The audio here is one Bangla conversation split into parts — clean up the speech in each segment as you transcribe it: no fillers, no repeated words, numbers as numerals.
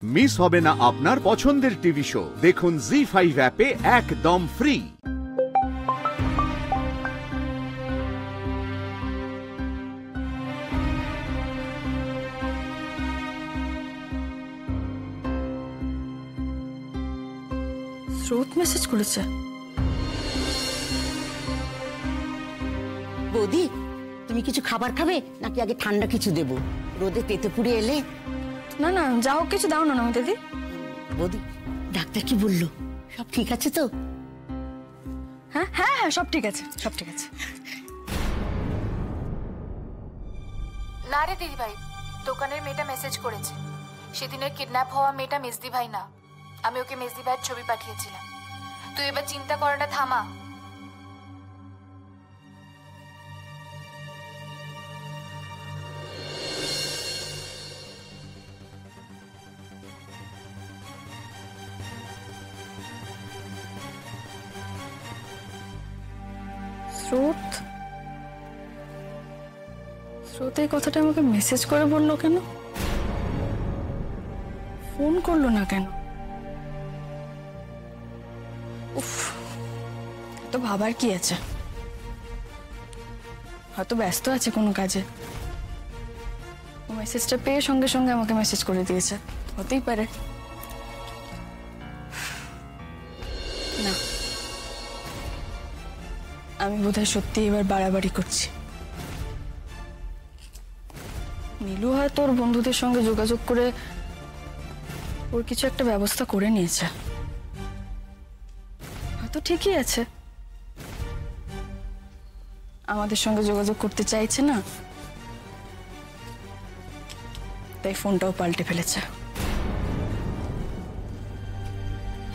মিস হবে না আপনার পছন্দের টিভি শো। দেখুন জি5 অ্যাপে একদম ফ্রি। স্রোত মেসেজ করেছে। বৌদি, তুমি কিছু খাবার খাবে নাকি আগে ঠান্ডা কিছু দেব? রোদে তেতে পুড়ে এলে। না না, যা হোক কিছু দাও না নমিতাদি। বৌদি, ডাক্তার কি বললো? সব ঠিক আছে তো? হ্যাঁ হ্যাঁ হ্যাঁ, সব ঠিক আছে, সব ঠিক আছে। না রে দিদি ভাই, দোকানের মেয়েটা মেসেজ করেছে। সেদিনের কিডন্যাপ হওয়া মেয়েটা মেজদি ভাই না। আমি ওকে মেজদি ভাইয়ের ছবি পাঠিয়েছিলাম। তুই এবার চিন্তা করাটা থামা। স্রোত স্রোত এই কথাটা আমাকে মেসেজ করে বললো কেন? ফোন করলো না কেন? উফ, তো ভাবার কি আছে? হয়তো ব্যস্ত আছে কোনো কাজে। ও মেসেজটা পেয়ে সঙ্গে সঙ্গে আমাকে মেসেজ করে দিয়েছে, হতেই পারে। না, আমি বোধহয় সত্যি এবার বাড়াবাড়ি করছি। নীলু হয়তো ওর বন্ধুদের সঙ্গে যোগাযোগ করে ওর কিছু একটা ব্যবস্থা করে নিয়েছে। হয়তো ঠিকই আছে, আমাদের সঙ্গে যোগাযোগ করতে চাইছে না, তাই ফোনটাও পাল্টে ফেলেছে।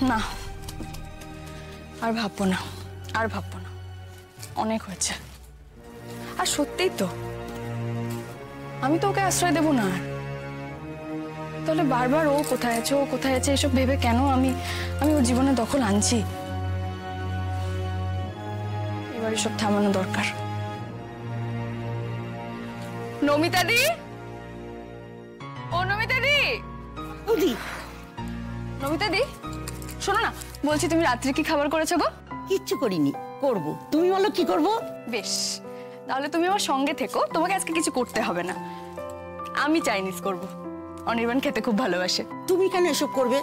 না, আর ভাববো না, আর ভাববো না, অনেক হয়েছে। আর সত্যিই তো আমি তো ওকে আশ্রয় দেব না। তাহলে বারবার ও কোথায় আছে, ও কোথায় আছে এসব ভেবে কেন আমি ওর জীবনে দখল আনছি? এবার এসব থামানো দরকার। নমিতাদি, ও নমিতাদি, বৌদি, নমিতাদি শোনো না, বলছি তুমি রাত্রে কি খাবার করেছো গো? কিচ্ছু করিনি, করব। তুমি বলো কি করব? বেশ, তাহলে তুমি আমার সঙ্গে থেকো, তোমাকে আজকে কিছু করতে হবে না। আমি চাইনিজ করব, অনির্বাণ খেতে খুব ভালোবাসে। তুমি কেন এসব করবে?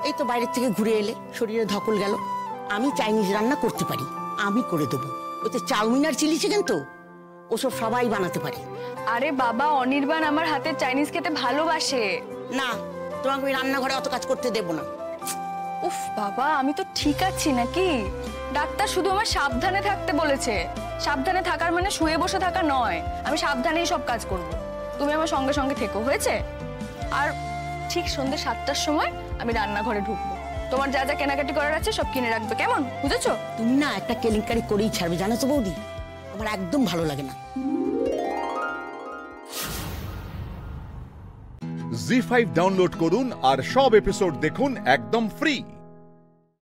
এই তো বাইরের থেকে ঘুরে এলে, শরীরে ধকল গেল। আমি চাইনিজ রান্না করতে পারি, আমি করে দেবো। ওতে চাউমিন আর চিলি চিকেন তো ওসব সবাই বানাতে পারে। আরে বাবা, অনির্বাণ আমার হাতের চাইনিজ খেতে ভালোবাসে। না, তোমাকে আমি রান্নাঘরে অত কাজ করতে দেবো না। উফ বাবা, আমি তো ঠিক আছি নাকি? ডাক্তার শুধু আমার সাবধানে থাকতে বলেছে। সাবধানে থাকার মানে শুয়ে বসে থাকা নয়। আমি সাবধানেই সব কাজ করব। তুমি আমার সঙ্গে সঙ্গে থেকো, হয়েছে? আর ঠিক সন্ধ্যে 7টার সময় আমি রান্নাঘরে ঢুকবো। তোমার যা যা কেনাকাটি করার আছে সব কিনে রাখবে, কেমন? বুঝেছো? তুমি না একটা কেলেঙ্কারি করেই ছাড়বে, জানো তো বৌদি? আমার একদম ভালো লাগে না। জি5 ডাউনলোড করুন আর সব এপিসোড দেখুন একদম ফ্রি।